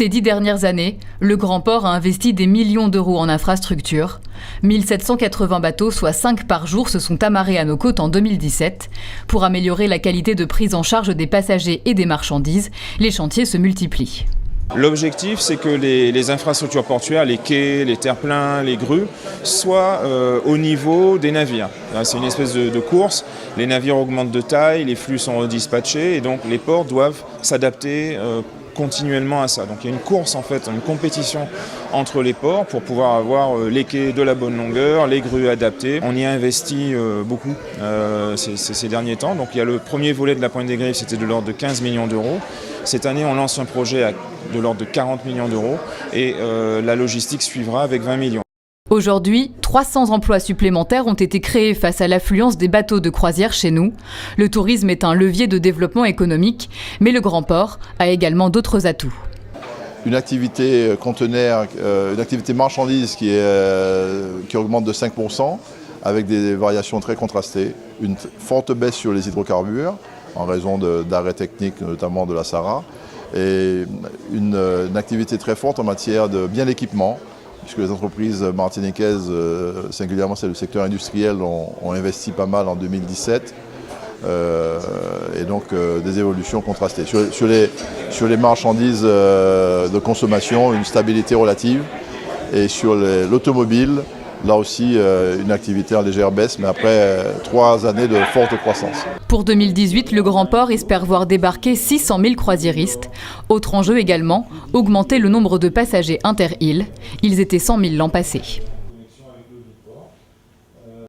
Ces 10 dernières années, le Grand Port a investi des millions d'euros en infrastructures. 1780 bateaux, soit 5 par jour, se sont amarrés à nos côtes en 2017. Pour améliorer la qualité de prise en charge des passagers et des marchandises, les chantiers se multiplient. L'objectif, c'est que les infrastructures portuaires, les quais, les terre-pleins, les grues, soient au niveau des navires. C'est une espèce de course. Les navires augmentent de taille, les flux sont redispatchés et donc les ports doivent s'adapter continuellement à ça. Donc il y a une course en fait, une compétition entre les ports pour pouvoir avoir les quais de la bonne longueur, les grues adaptées. On y a investi beaucoup ces derniers temps. Donc il y a le premier volet de la Pointe des Griffes, c'était de l'ordre de 15 millions d'euros. Cette année, on lance un projet de l'ordre de 40 millions d'euros et la logistique suivra avec 20 millions. Aujourd'hui, 300 emplois supplémentaires ont été créés face à l'affluence des bateaux de croisière chez nous. Le tourisme est un levier de développement économique, mais le Grand Port a également d'autres atouts. Une activité conteneur, une activité marchandise qui augmente de 5%, avec des variations très contrastées. Une forte baisse sur les hydrocarbures, en raison d'arrêts techniques, notamment de la SARA, et une activité très forte en matière de bien d'équipement, puisque les entreprises martiniquaises, singulièrement celles du secteur industriel, ont investi pas mal en 2017, et donc des évolutions contrastées. Sur les marchandises de consommation, une stabilité relative, et sur l'automobile, là aussi, une activité en légère baisse, mais après 3 années de forte croissance. Pour 2018, le Grand Port espère voir débarquer 600 000 croisiéristes. Autre enjeu également, augmenter le nombre de passagers inter-îles. Ils étaient 100 000 l'an passé.